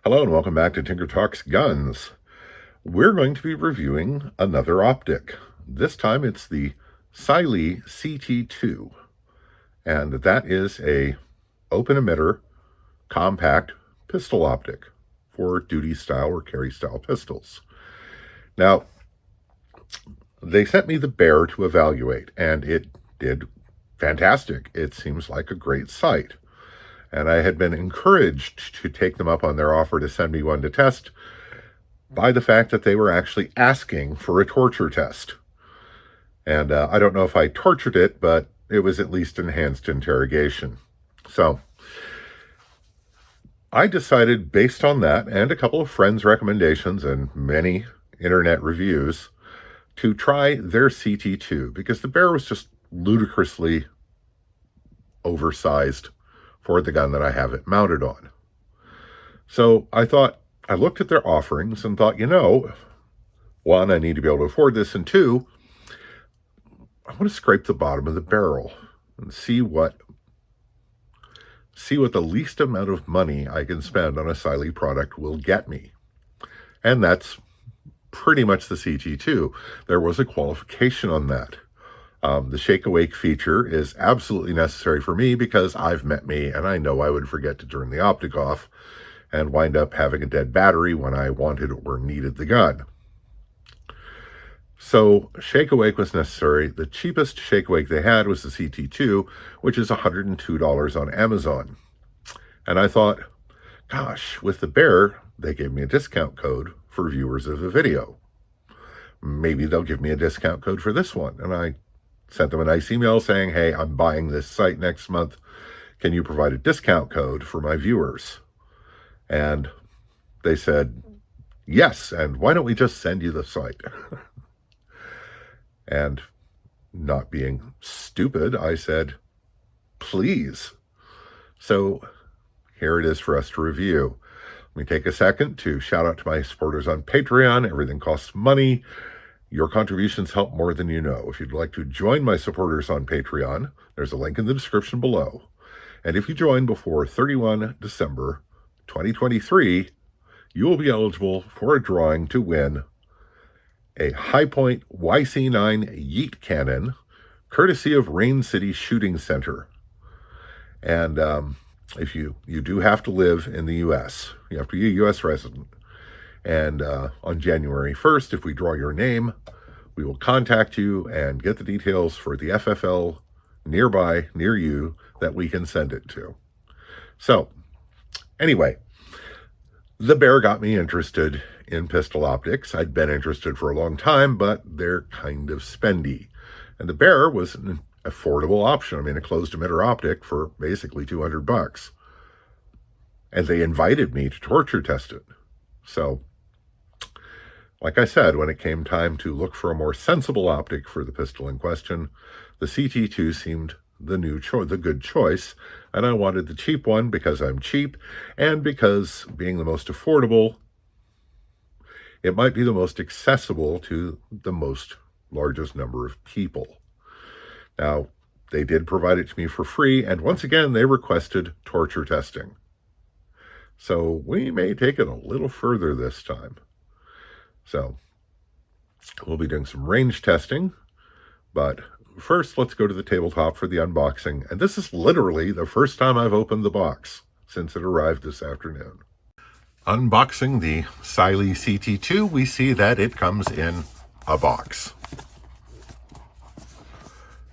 Hello and welcome back to Tinker Talks Guns. We're going to be reviewing another optic. This time it's the Cyelee CT2, and that is a open emitter compact pistol optic for duty style or carry style pistols. Now, they sent me the Bear to evaluate, and it did fantastic. It seems like a great sight. And I had been encouraged to take them up on their offer to send me one to test by the fact that they were actually asking for a torture test. And I don't know if I tortured it, but it was at least enhanced interrogation. So I decided, based on that and a couple of friends' recommendations and many internet reviews, to try their CT2 because the Bear was just ludicrously oversized for the gun that I have it mounted on. So I looked at their offerings and thought, one, I need to be able to afford this, and two, I want to scrape the bottom of the barrel and see what the least amount of money I can spend on a Cyelee product will get me. And that's pretty much the CT2. There was a qualification on that. The shake awake feature is absolutely necessary for me because I've met me and I know I would forget to turn the optic off and wind up having a dead battery when I wanted or needed the gun. So shake awake was necessary. The cheapest shake awake they had was the CT2, which is $102 on Amazon. And I thought, gosh, with the Bear, they gave me a discount code for viewers of the video. Maybe they'll give me a discount code for this one. And I sent them a nice email saying, hey, I'm buying this site next month. Can you provide a discount code for my viewers? And they said, yes, and why don't we just send you the site? And not being stupid, I said, please. So here it is for us to review. Let me take a second to shout out to my supporters on Patreon. Everything costs money. Your contributions help more than you know. If you'd like to join my supporters on Patreon, there's a link in the description below. And if you join before 31 December 2023, you will be eligible for a drawing to win a Hi-Point YC9 Yeet Cannon, courtesy of Rain City Shooting Center. And if you do have to live in the U.S., you have to be a U.S. resident. And on January 1st, if we draw your name, we will contact you and get the details for the FFL nearby, near you, that we can send it to. So, anyway, the Bear got me interested in pistol optics. I'd been interested for a long time, but they're kind of spendy. And the Bear was an affordable option. I mean, a closed-emitter optic for basically $200. And they invited me to torture test it. So, like I said, when it came time to look for a more sensible optic for the pistol in question, the CT2 seemed the good choice, and I wanted the cheap one because I'm cheap, and because, being the most affordable, it might be the most accessible to the largest number of people. Now, they did provide it to me for free, and once again, they requested torture testing. So we may take it a little further this time. So we'll be doing some range testing, but first let's go to the tabletop for the unboxing. And this is literally the first time I've opened the box since it arrived this afternoon. Unboxing the Cyelee CT2, we see that it comes in a box.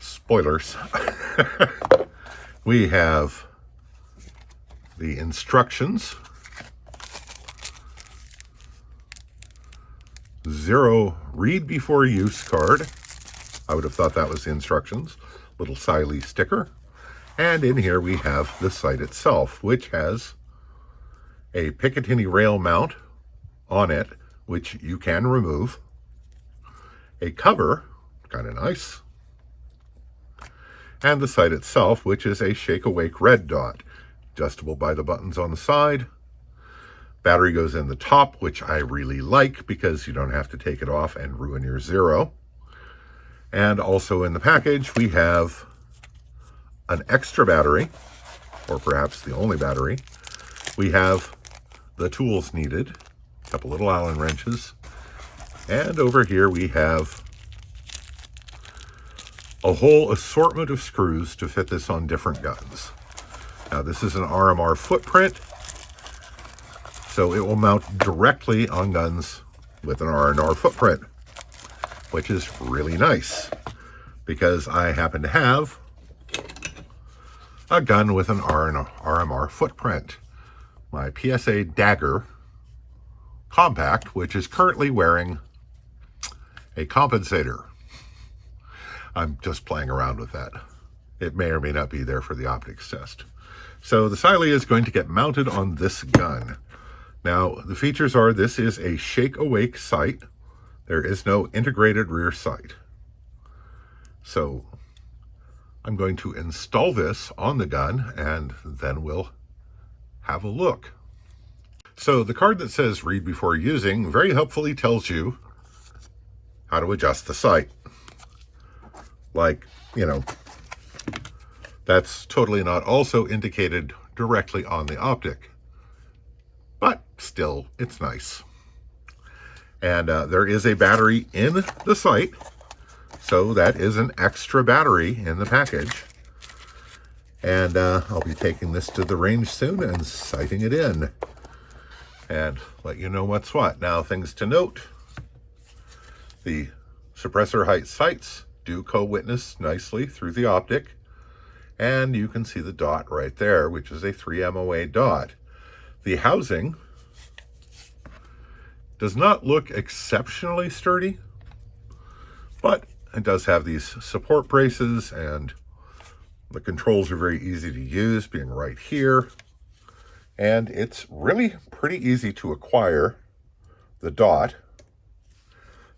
Spoilers. We have the instructions. 0 read before use card. I would have thought that was the instructions. Little Cyelee sticker. And in here we have the sight itself, which has a Picatinny rail mount on it, which you can remove. A cover, kind of nice. And the sight itself, which is a shake awake red dot, adjustable by the buttons on the side. Battery goes in the top, which I really like because you don't have to take it off and ruin your zero. And also in the package, we have an extra battery, or perhaps the only battery. We have the tools needed, a couple little Allen wrenches, and over here we have a whole assortment of screws to fit this on different guns. Now this is an RMR footprint, so it will mount directly on guns with an R&R footprint, which is really nice because I happen to have a gun with an RMR footprint. My PSA Dagger Compact, which is currently wearing a compensator. I'm just playing around with that. It may or may not be there for the optics test. So the Cyelee is going to get mounted on this gun. Now, the features are, this is a shake-awake sight. There is no integrated rear sight. So I'm going to install this on the gun, and then we'll have a look. So the card that says read before using very helpfully tells you how to adjust the sight. Like, you know, that's totally not also indicated directly on the optic, but still, it's nice. And there is a battery in the sight, so that is an extra battery in the package. And I'll be taking this to the range soon and sighting it in and let you know what's what. Now, things to note: the suppressor height sights do co-witness nicely through the optic, and you can see the dot right there, which is a 3 MOA dot. The housing does not look exceptionally sturdy, but it does have these support braces, and the controls are very easy to use, being right here. And it's really pretty easy to acquire the dot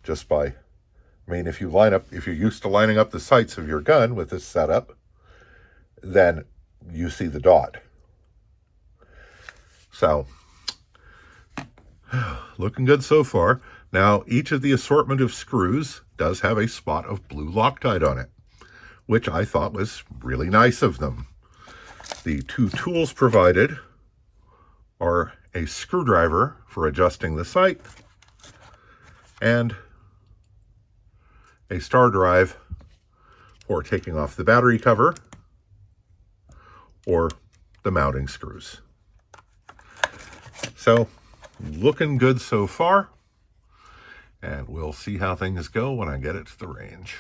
just by, I mean, if you're used to lining up the sights of your gun with this setup, then you see the dot. So, looking good so far. Now, each of the assortment of screws does have a spot of blue Loctite on it, which I thought was really nice of them. The two tools provided are a screwdriver for adjusting the sight and a star drive for taking off the battery cover or the mounting screws. So, looking good so far, and we'll see how things go when I get it to the range.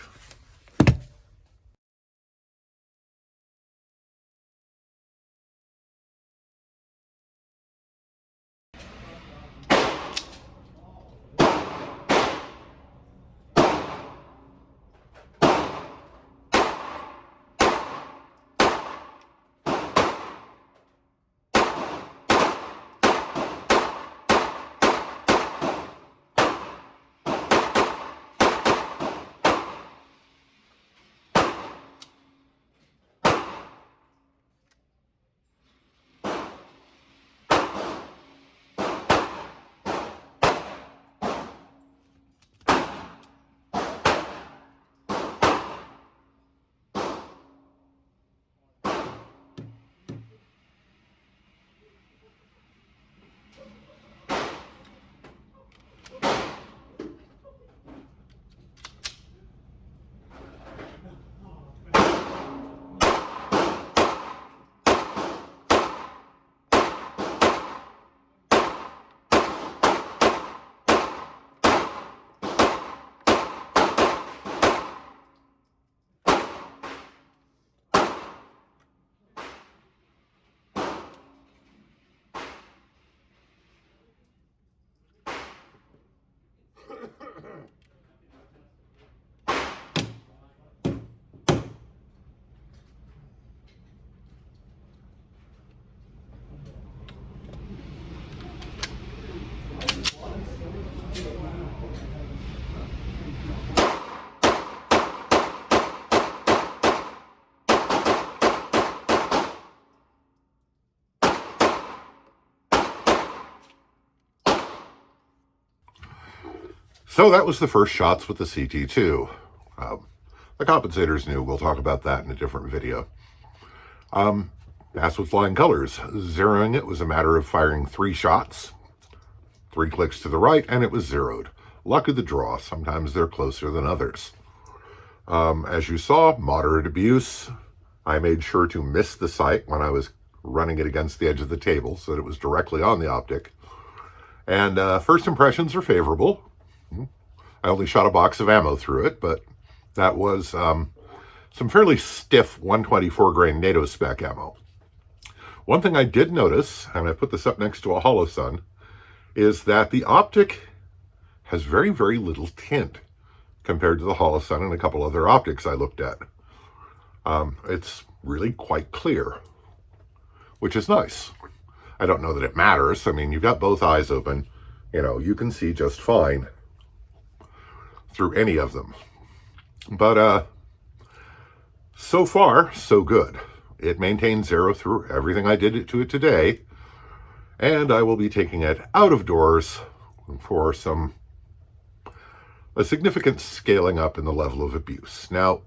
So that was the first shots with the CT2. The compensator's new. We'll talk about that in a different video. Passed with flying colors. Zeroing it was a matter of firing 3 shots, 3 clicks to the right, and it was zeroed. Luck of the draw. Sometimes they're closer than others. As you saw, moderate abuse. I made sure to miss the sight when I was running it against the edge of the table so that it was directly on the optic. And first impressions are favorable. I only shot a box of ammo through it, but that was some fairly stiff 124 grain NATO spec ammo. One thing I did notice, and I put this up next to a Holosun, is that the optic has very, very little tint compared to the Holosun and a couple other optics I looked at. It's really quite clear, which is nice. I don't know that it matters. I mean, you've got both eyes open. You know, you can see just fine through any of them. But so far, so good. It maintained zero through everything I did to it today, and I will be taking it out of doors for a significant scaling up in the level of abuse. Now,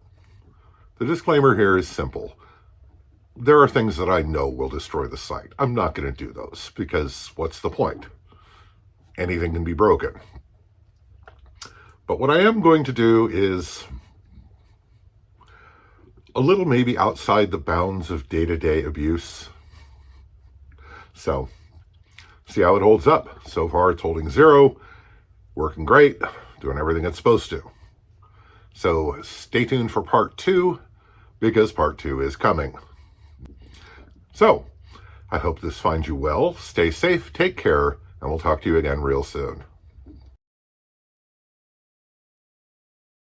the disclaimer here is simple. There are things that I know will destroy the sight. I'm not going to do those because what's the point? Anything can be broken. But what I am going to do is a little maybe outside the bounds of day-to-day abuse. So, see how it holds up. So far, it's holding zero, working great, doing everything it's supposed to. So, stay tuned for part 2, because part 2 is coming. So, I hope this finds you well. Stay safe, take care, and we'll talk to you again real soon.